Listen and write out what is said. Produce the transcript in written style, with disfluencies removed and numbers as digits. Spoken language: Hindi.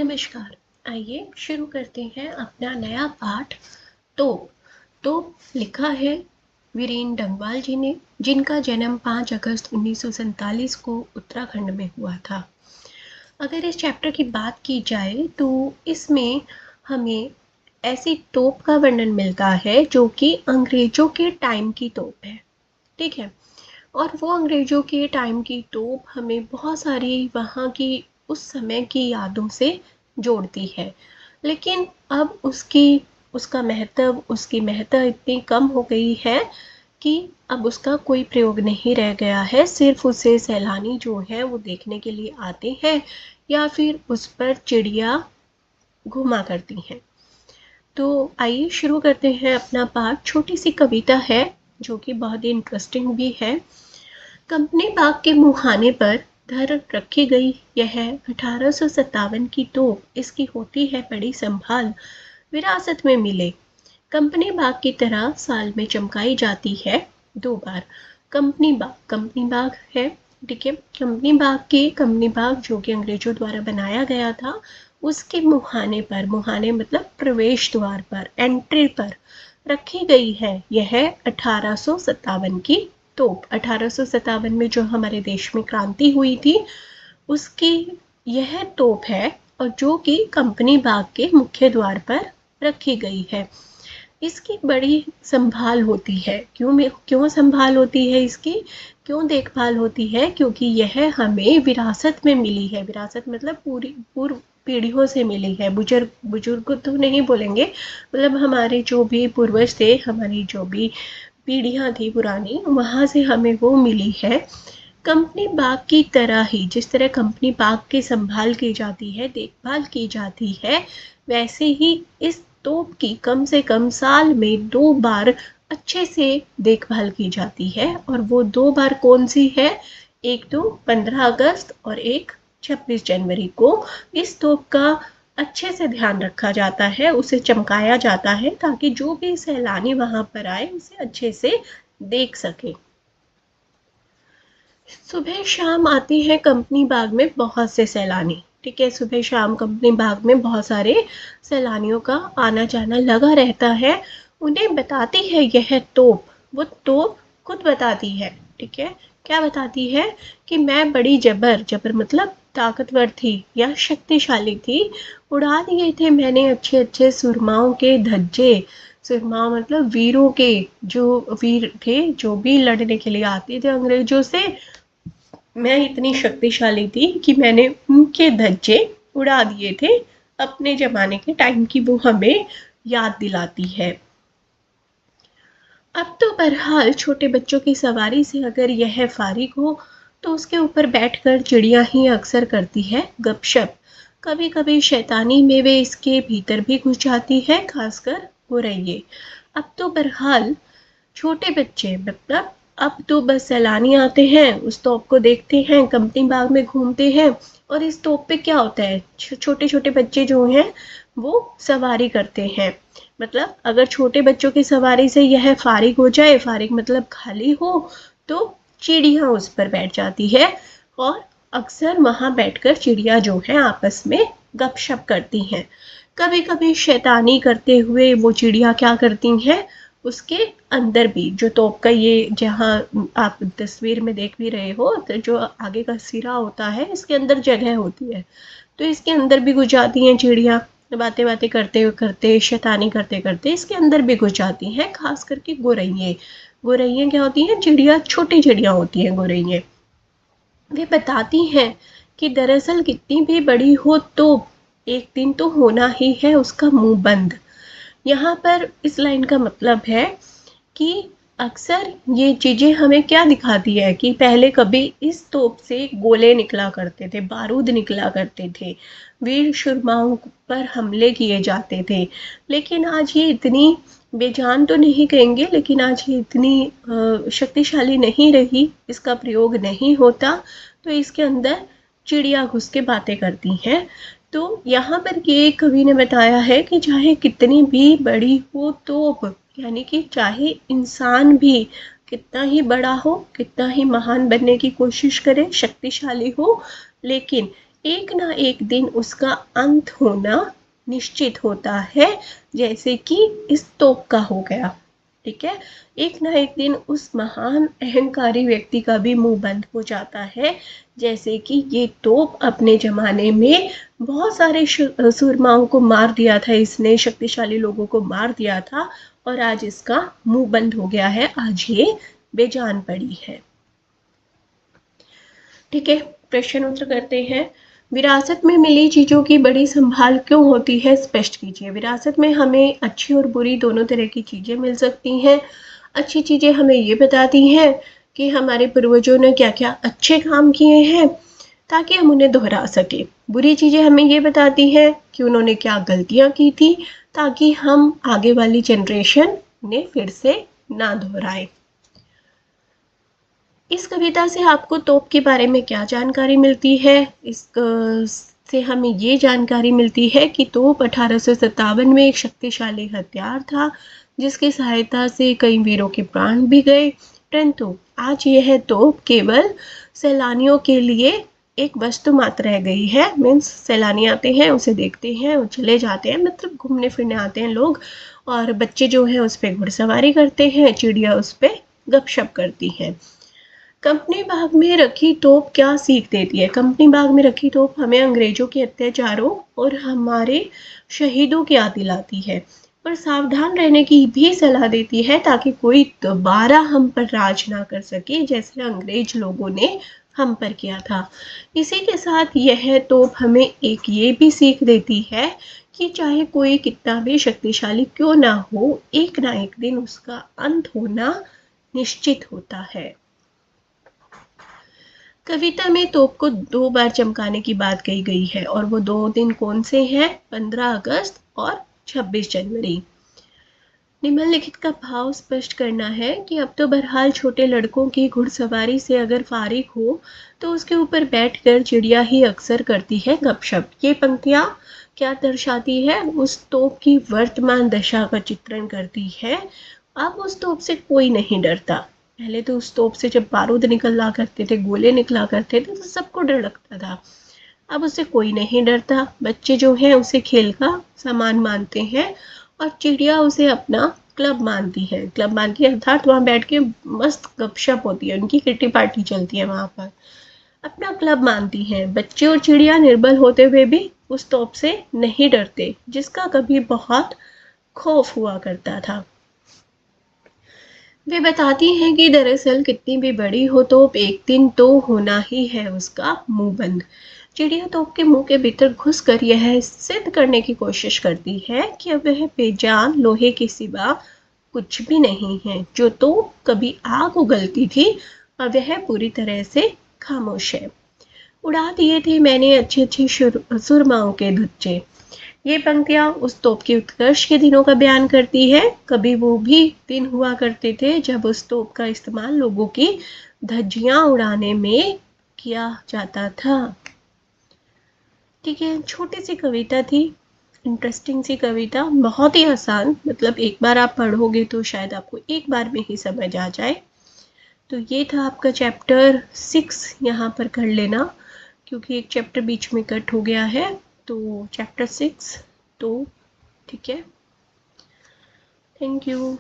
नमस्कार। आइए शुरू करते हैं अपना नया पाठ। तोप। तोप लिखा है वीरेन डंगवाल जी ने, जिनका जन्म 5 अगस्त 1947 को उत्तराखंड में हुआ था। अगर इस चैप्टर की बात की जाए तो इसमें हमें ऐसी तोप का वर्णन मिलता है जो कि अंग्रेजों के टाइम की तोप है। ठीक है। और वो अंग्रेजों के टाइम की तोप हमें बहुत सारी वहाँ की उस समय की यादों से जोड़ती है। लेकिन अब उसकी महत्व इतनी कम हो गई है कि अब उसका कोई प्रयोग नहीं रह गया है। सिर्फ उसे सैलानी जो है वो देखने के लिए आते हैं या फिर उस पर चिड़िया घुमा करती हैं। तो आइए शुरू करते हैं अपना पाठ। छोटी सी कविता है जो कि बहुत ही इंटरेस्टिंग भी है। कंपनी बाग के मुहाने पर धर रखी गई यह 1857 की तोप, इसकी होती है बड़ी संभाल, विरासत में मिले। कंपनी बाग की तरह साल में चमकाई जाती है 2 बार। कंपनी बाग है। ठीक है। कंपनी बाग जो कि अंग्रेजों द्वारा बनाया गया था, उसके मुहाने मतलब प्रवेश द्वार पर, एंट्री पर रखी गई है यह 1857 की तोप। 1857 में जो हमारे देश में क्रांति हुई थी उसकी यह तोप है, और जो कि कंपनी बाग के मुख्य द्वार पर रखी गई है। इसकी बड़ी संभाल होती है। क्यों संभाल होती है इसकी, क्यों देखभाल होती है? क्योंकि यह हमें विरासत में मिली है। विरासत मतलब पूर्व पीढ़ियों से मिली है। बुजुर्ग तो नहीं बोलेंगे, मतलब हमारे जो भी पूर्वज थे, हमारी जो भी पीढ़ियाँ थी पुरानी, वहाँ से हमें वो मिली है। कंपनी बाग की तरह ही, जिस तरह कंपनी बाग की संभाल की जाती है, देखभाल की जाती है, वैसे ही इस तोप की कम से कम साल में 2 बार अच्छे से देखभाल की जाती है। और वो 2 बार कौन सी है? एक तो 15 अगस्त और एक 26 जनवरी को इस तोप का अच्छे से ध्यान रखा जाता है, उसे चमकाया जाता है, ताकि जो भी सैलानी वहां पर आए उसे अच्छे से देख सके। सुबह शाम आते हैं कंपनी बाग में बहुत से सैलानी। ठीक है। सुबह शाम कंपनी बाग में बहुत सारे सैलानियों का आना जाना लगा रहता है। उन्हें बताती है यह तोप, वो तोप खुद बताती है। ठीक है। क्या बताती है? कि मैं बड़ी जबर मतलब ताकतवर थी या शक्तिशाली थी। उड़ा दिए थे मैंने अच्छे अच्छे सुरमाओं के धज्जे। सुरमा मतलब वीरों के, जो वीर थे जो भी लड़ने के लिए आते थे अंग्रेजों से, मैं इतनी शक्तिशाली थी कि मैंने उनके धज्जे उड़ा दिए थे। अपने जमाने के टाइम की वो हमें याद दिलाती है। अब तो बहरहाल छोटे बच्चों की सवारी से अगर यह फारिग हो तो उसके ऊपर बैठकर चिड़िया ही अक्सर करती है गपशप। कभी कभी शैतानी में वे इसके भीतर भी घुस जाती है, खासकर गुरैये। अब तो बहरहाल छोटे बच्चे मतलब अब तो बस सैलानी आते हैं, उस तोप को देखते हैं, कंपनी बाग में घूमते हैं, और इस तोप पे क्या होता है, छोटे छोटे बच्चे जो हैं वो सवारी करते हैं। मतलब अगर छोटे बच्चों की सवारी से यह फारिग हो जाए, फारिग मतलब खाली हो, तो चिड़िया उस पर बैठ जाती है, और अक्सर वहां बैठकर चिड़िया जो है आपस में गपशप करती हैं। कभी कभी शैतानी करते हुए वो चिड़िया क्या करती हैं, उसके अंदर भी, जो तोप का ये जहाँ आप तस्वीर में देख भी रहे हो, तो जो आगे का सिरा होता है इसके अंदर जगह होती है, तो इसके अंदर भी घुस जाती हैं चिड़िया। बातें बातें करते करते, शैतानी करते करते इसके अंदर भी घुस जाती हैं। खास करके गोरैये। गोरैये क्या होती हैं? चिड़िया, छोटी चिड़िया होती हैं गोरैये। वे बताती हैं कि दरअसल कितनी भी बड़ी हो तो एक दिन तो होना ही है उसका मुंह बंद। यहाँ पर इस लाइन का मतलब है कि अक्सर ये चीज़ें हमें क्या दिखाती है कि पहले कभी इस तोप से गोले निकला करते थे, बारूद निकला करते थे, वीर शूरमाओं पर हमले किए जाते थे। लेकिन आज ये इतनी बेजान तो नहीं कहेंगे, लेकिन आज ये इतनी शक्तिशाली नहीं रही, इसका प्रयोग नहीं होता। तो इसके अंदर चिड़िया घुस के बातें करती हैं। तो यहाँ पर ये कवि ने बताया है कि चाहे कितनी भी बड़ी हो तोप, यानी कि चाहे इंसान भी कितना ही बड़ा हो, कितना ही महान बनने की कोशिश करे, शक्तिशाली हो, लेकिन एक ना एक दिन उसका अंत होना निश्चित होता है, जैसे कि इस तोप का हो गया। ठीक है, एक ना एक दिन उस महान अहंकारी व्यक्ति का भी मुंह बंद हो जाता है, जैसे कि ये तोप अपने जमाने में बहुत सारे सुरमाओं को मार दिया था, इसने शक्तिशाली लोगों को मार दिया था और आज इसका मुंह बंद हो गया है, आज ये बेजान पड़ी है। ठीक है, प्रश्न उत्तर करते हैं। विरासत में मिली चीज़ों की बड़ी संभाल क्यों होती है, स्पष्ट कीजिए। विरासत में हमें अच्छी और बुरी दोनों तरह की चीज़ें मिल सकती हैं। अच्छी चीज़ें हमें ये बताती हैं कि हमारे पूर्वजों ने क्या क्या अच्छे काम किए हैं ताकि हम उन्हें दोहरा सकें। बुरी चीज़ें हमें ये बताती हैं कि उन्होंने क्या गलतियाँ की थी ताकि हम आगे वाली जनरेशन ने फिर से ना दोहराए। इस कविता से आपको तोप के बारे में क्या जानकारी मिलती है? से हमें ये जानकारी मिलती है कि तोप 1857 में एक शक्तिशाली हथियार था, जिसकी सहायता से कई वीरों के प्राण भी गए। परंतु आज यह तोप केवल सैलानियों के लिए एक वस्तु मात्र रह गई है। मीन्स सैलानी आते हैं, उसे देखते हैं और चले जाते हैं, मतलब घूमने फिरने आते हैं लोग, और बच्चे जो है उस पर घुड़सवारी करते हैं, चिड़िया उस पर गपशप करती है। कंपनी बाग में रखी तोप क्या सीख देती है? कंपनी बाग में रखी तोप हमें अंग्रेजों के अत्याचारों और हमारे शहीदों की याद दिलाती है, पर सावधान रहने की भी सलाह देती है ताकि कोई दोबारा हम पर राज ना कर सके, जैसे अंग्रेज लोगों ने हम पर किया था। इसी के साथ यह तोप हमें एक ये भी सीख देती है कि चाहे कोई कितना भी शक्तिशाली क्यों ना हो, एक ना एक दिन उसका अंत होना निश्चित होता है। कविता में तोप को 2 बार चमकाने की बात कही गई है और वो 2 दिन कौन से हैं? 15 अगस्त और 26 जनवरी। निम्नलिखित का भाव स्पष्ट करना है कि अब तो बहरहाल छोटे लड़कों की घुड़सवारी से अगर फारिग हो तो उसके ऊपर बैठकर चिड़िया ही अक्सर करती है गपशप। ये पंक्तियाँ क्या दर्शाती है? उस तोप की वर्तमान दशा का चित्रण करती है। अब उस तोप से कोई नहीं डरता। पहले तो उस तोप से जब बारूद निकला करते थे, गोले निकला करते थे, तो सबको डर लगता था। अब उससे कोई नहीं डरता। बच्चे जो हैं उसे खेल का सामान मानते हैं और चिड़िया उसे अपना क्लब मानती है। क्लब मानती है अर्थात वहाँ बैठ के मस्त गपशप होती है, उनकी किट्टी पार्टी चलती है वहाँ पर। अपना क्लब मानती हैं। बच्चे और चिड़िया निर्बल होते हुए भी उस तोप से नहीं डरते, जिसका कभी बहुत खौफ हुआ करता था। वे बताती हैं कि दरअसल कितनी भी बड़ी हो तोप, एक दिन तो होना ही है उसका मुंह बंद। चिड़िया तोप के मुंह के भीतर घुसकर यह सिद्ध करने की कोशिश करती है कि वह बेजान लोहे के सिवा कुछ भी नहीं है। जो तोप कभी आग उगलती थी, अब वह पूरी तरह से खामोश है। उड़ा दिए थे मैंने अच्छे अच्छे सुरमाओं के धुच्चे। ये पंक्तियाँ उस तोप के उत्कर्ष के दिनों का बयान करती है। कभी वो भी दिन हुआ करते थे जब उस तोप का इस्तेमाल लोगों की धज्जियां उड़ाने में किया जाता था। ठीक है, छोटी सी कविता थी, इंटरेस्टिंग सी कविता, बहुत ही आसान, मतलब एक बार आप पढ़ोगे तो शायद आपको एक बार में ही समझ आ जाए। तो ये था आपका चैप्टर 6, यहाँ पर कर लेना क्योंकि एक चैप्टर बीच में कट हो गया है। तो चैप्टर 6 तो ठीक है, थैंक यू।